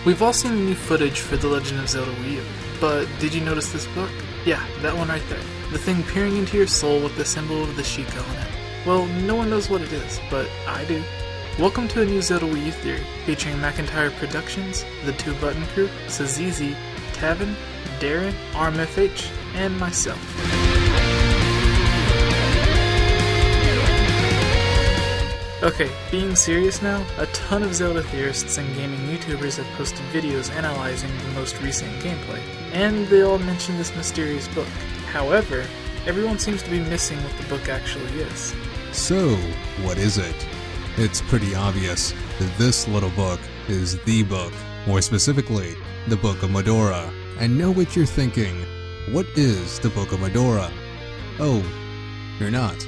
We've all seen the new footage for The Legend of Zelda Wii U, but did you notice this book? Yeah, that one right there. The thing peering into your soul with the symbol of the Sheikah on it. Well, no one knows what it is, but I do. Welcome to a new Zelda Wii U theory, featuring Macintyre Productions, the Two Button Crew, Ceşeee, Tavin, Darren, RMFH, and myself. Okay, being serious now, a ton of Zelda theorists and gaming YouTubers have posted videos analyzing the most recent gameplay, and they all mention this mysterious book. However, everyone seems to be missing what the book actually is. So, what is it? It's pretty obvious that this little book is the book, more specifically, the Book of Mudora. I know what you're thinking. What is the Book of Mudora? Oh, you're not.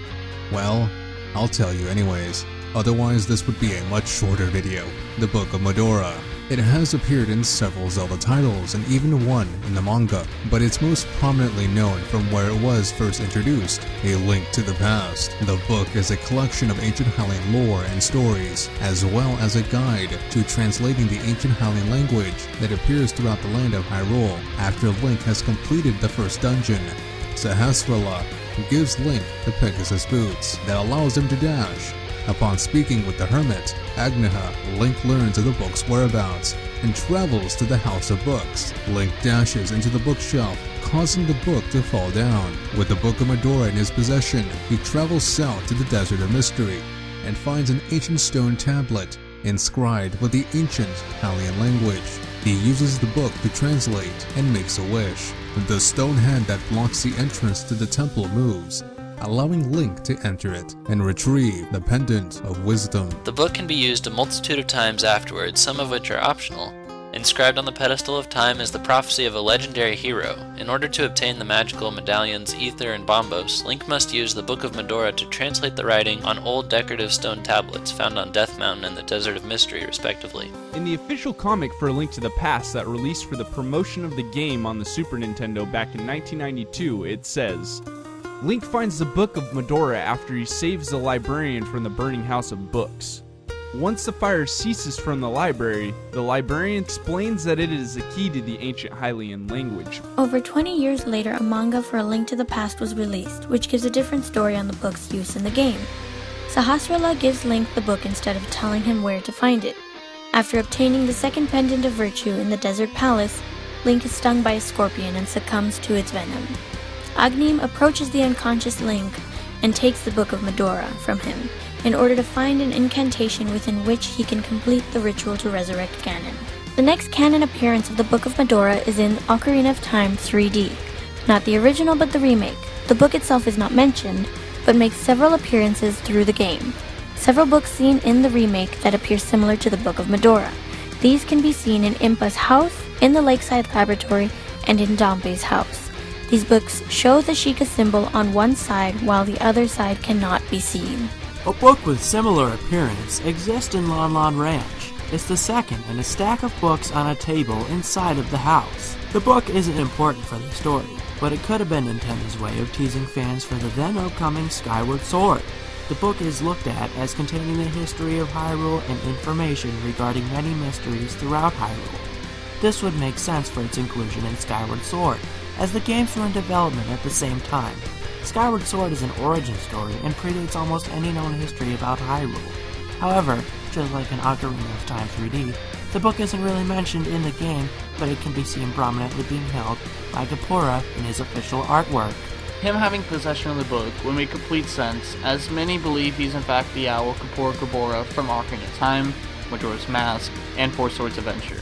Well, I'll tell you anyways. Otherwise, this would be a much shorter video. The Book of Mudora. It has appeared in several Zelda titles and even one in the manga, but it's most prominently known from where it was first introduced, A Link to the Past. The book is a collection of ancient Hylian lore and stories, as well as a guide to translating the ancient Hylian language that appears throughout the land of Hyrule. After Link has completed the first dungeon, Ceşeee gives Link the Pegasus boots that allows him to dash. Upon speaking with the hermit, Agneha, Link learns of the book's whereabouts and travels to the House of Books. Link dashes into the bookshelf, causing the book to fall down. With the Book of Mudora in his possession, he travels south to the Desert of Mystery and finds an ancient stone tablet inscribed with the ancient Hylian language. He uses the book to translate and makes a wish. The stone hand that blocks the entrance to the temple moves, allowing Link to enter it and retrieve the Pendant of Wisdom. The book can be used a multitude of times afterwards, some of which are optional. Inscribed on the pedestal of time is the prophecy of a legendary hero. In order to obtain the magical medallions Ether and Bombos, Link must use the Book of Mudora to translate the writing on old decorative stone tablets found on Death Mountain and the Desert of Mystery, respectively. In the official comic for A Link to the Past that released for the promotion of the game on the Super Nintendo back in 1992, it says, Link finds the Book of Mudora after he saves the librarian from the burning House of Books. Once the fire ceases from the librarian explains that it is the key to the ancient Hylian language. Over 20 years later, a manga for A Link to the Past was released, which gives a different story on the book's use in the game. Ceşeee gives Link the book instead of telling him where to find it. After obtaining the second pendant of virtue in the Desert Palace, Link is stung by a scorpion and succumbs to its venom. Agneha approaches the unconscious Link and takes the Book of Mudora from him in order to find an incantation within which he can complete the ritual to resurrect Ganon. The next canon appearance of the Book of Mudora is in Ocarina of Time 3D. Not the original, but the remake. The book itself is not mentioned, but makes several appearances through the game. Several books seen in the remake that appear similar to the Book of Mudora. These can be seen in Impa's house, in the Lakeside Laboratory, and in Dompe's house. These books show the Sheikah symbol on one side while the other side cannot be seen. A book with similar appearance exists in Lon Lon Ranch. It's the second in a stack of books on a table inside of the house. The book isn't important for the story, but it could have been Nintendo's way of teasing fans for the then upcoming Skyward Sword. The book is looked at as containing the history of Hyrule and information regarding many mysteries throughout Hyrule. This would make sense for its inclusion in Skyward Sword, as the games were in development at the same time. Skyward Sword is an origin story and predates almost any known history about Hyrule. However, just like in Ocarina of Time 3D, the book isn't really mentioned in the game, but it can be seen prominently being held by Gapura in his official artwork. Him having possession of the book would make complete sense, as many believe he's in fact the owl Gapura from Ocarina of Time, Majora's Mask, and Four Swords Adventure.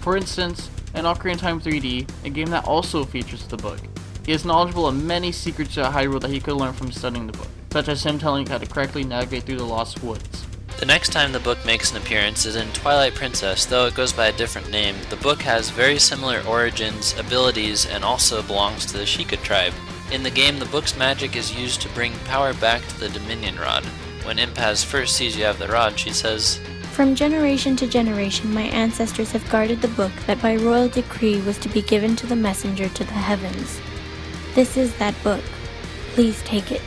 For instance, in Ocarina of Time 3D, a game that also features the book, he is knowledgeable of many secrets of Hyrule that he could learn from studying the book, such as him telling you how to correctly navigate through the Lost Woods. The next time the book makes an appearance is in Twilight Princess. Though it goes by a different name, the book has very similar origins, abilities, and also belongs to the Sheikah tribe. In the game, the book's magic is used to bring power back to the Dominion Rod. When Impaz first sees you have the rod, she says, From generation to generation, my ancestors have guarded the book that by royal decree was to be given to the messenger to the heavens. This is that book. Please take it.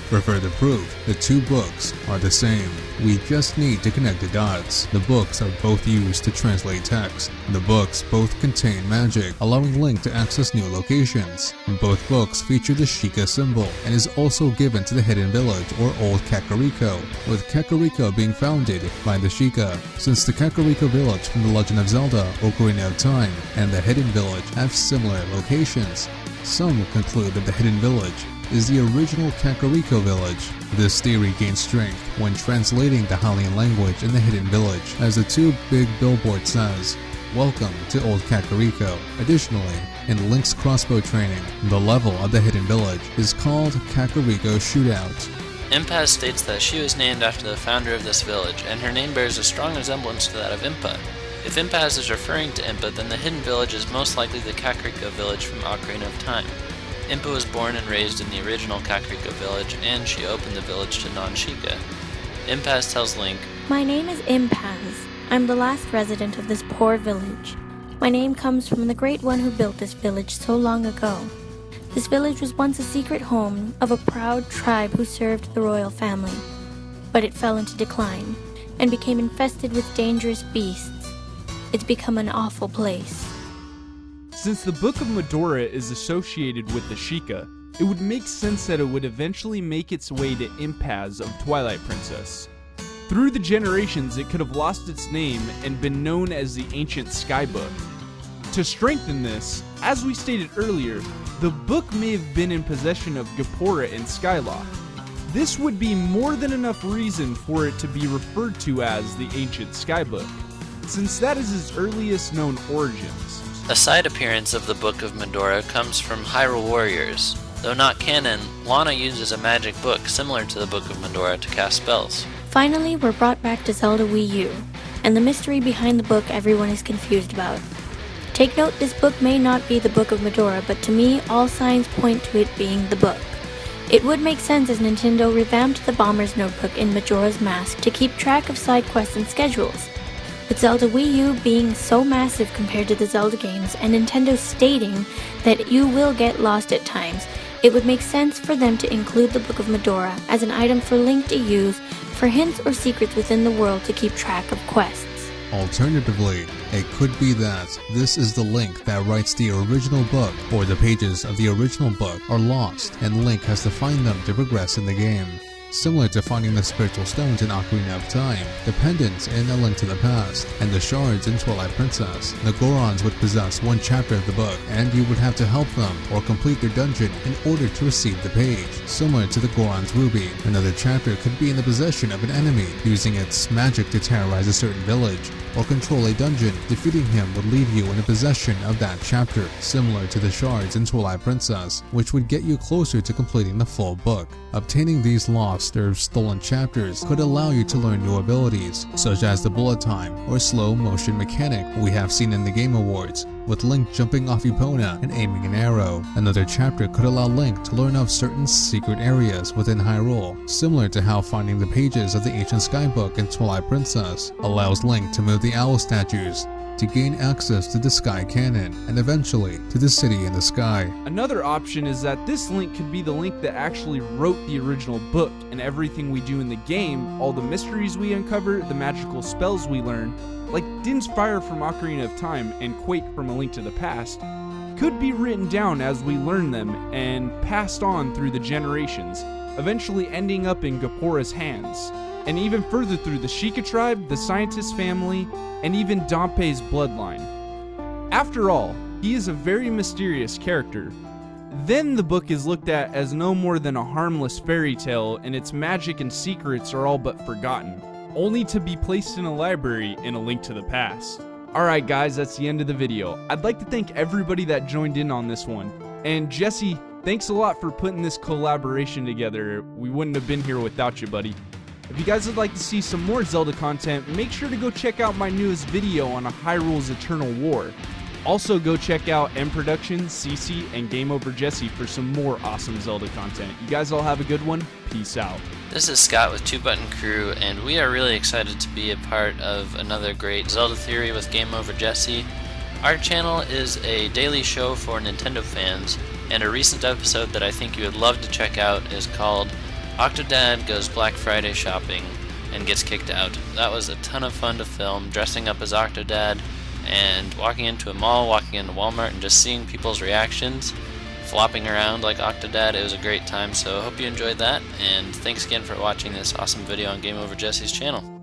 For further proof, the two books are the same. We just need to connect the dots. The books are both used to translate text. The books both contain magic, allowing Link to access new locations. Both books feature the Sheikah symbol and is also given to the Hidden Village or Old Kakariko, with Kakariko being founded by the Sheikah. Since the Kakariko village from The Legend of Zelda Ocarina of Time and the Hidden Village have similar locations, some conclude that the Hidden Village is the original Kakariko village. This theory gains strength when translating the Hylian language in the Hidden Village, as the two big billboard says, "Welcome to Old Kakariko." Additionally, in Link's crossbow training, the level of the Hidden Village is called Kakariko Shootout. Impaz states that she was named after the founder of this village, and her name bears a strong resemblance to that of Impa. If Impaz is referring to Impa, then the Hidden Village is most likely the Kakariko village from Ocarina of Time. Impa was born and raised in the original Kakariko village, and she opened the village to non-Sheikah. Impaz tells Link, My name is Impaz. I'm the last resident of this poor village. My name comes from the great one who built this village so long ago. This village was once a secret home of a proud tribe who served the royal family. But it fell into decline and became infested with dangerous beasts. It's become an awful place. Since the Book of Mudora is associated with the Sheikah, it would make sense that it would eventually make its way to Impaz of Twilight Princess. Through the generations, it could have lost its name and been known as the Ancient Sky Book. To strengthen this, as we stated earlier, the book may have been in possession of Gapora and Skylock. This would be more than enough reason for it to be referred to as the Ancient Sky Book, since that is its earliest known origins. a side appearance of the Book of Mudora comes from Hyrule Warriors. Though not canon, Lana uses a magic book similar to the Book of Mudora to cast spells. Finally, we're brought back to Zelda Wii U, and the mystery behind the book everyone is confused about. Take note, this book may not be the Book of Mudora, but to me, all signs point to it being the book. It would make sense as Nintendo revamped the Bomber's Notebook in Majora's Mask to keep track of side quests and schedules. With Zelda Wii U being so massive compared to the Zelda games, and Nintendo stating that you will get lost at times, it would make sense for them to include the Book of Mudora as an item for Link to use for hints or secrets within the world to keep track of quests. Alternatively, it could be that this is the Link that writes the original book, or the pages of the original book are lost and Link has to find them to progress in the game. Similar to finding the spiritual stones in Ocarina of Time, the pendants in A Link to the Past, and the shards in Twilight Princess, the Gorons would possess one chapter of the book, and you would have to help them or complete their dungeon in order to receive the page. Similar to the Goron's Ruby, another chapter could be in the possession of an enemy, using its magic to terrorize a certain village, or control a dungeon. Defeating him would leave you in the possession of that chapter, similar to the shards in Twilight Princess, which would get you closer to completing the full book. Obtaining these lost or stolen chapters could allow you to learn new abilities, such as the bullet time or slow motion mechanic we have seen in the Game Awards, with Link jumping off Epona and aiming an arrow. Another chapter could allow Link to learn of certain secret areas within Hyrule, similar to how finding the pages of the Ancient Sky Book in Twilight Princess allows Link to move the owl statues to gain access to the Sky Cannon, and eventually to the City in the Sky. Another option is that this Link could be the Link that actually wrote the original book, and everything we do in the game, all the mysteries we uncover, the magical spells we learn, like Din's Fire from Ocarina of Time and Quake from A Link to the Past, could be written down as we learn them and passed on through the generations, eventually ending up in Gapora's hands, and even further through the Sheikah tribe, the Scientist family, and even Dompe's bloodline. After all, he is a very mysterious character. Then the book is looked at as no more than a harmless fairy tale, and its magic and secrets are all but forgotten, only to be placed in a library in A Link to the Past. Alright guys, that's the end of the video. I'd like to thank everybody that joined in on this one. And Jesse, thanks a lot for putting this collaboration together. We wouldn't have been here without you, buddy. If you guys would like to see some more Zelda content, make sure to go check out my newest video on Hyrule's Eternal War. Also go check out M Productions, CC, and Game Over Jesse for some more awesome Zelda content. You guys all have a good one. Peace out. This is Scott with Two Button Crew, and we are really excited to be a part of another great Zelda theory with Game Over Jesse. Our channel is a daily show for Nintendo fans, and a recent episode that I think you would love to check out is called Octodad Goes Black Friday Shopping, and gets kicked out. That was a ton of fun to film, dressing up as Octodad and walking into a mall, walking into Walmart, and just seeing people's reactions, flopping around like Octodad. It was a great time, so I hope you enjoyed that, and thanks again for watching this awesome video on Game Over Jesse's channel.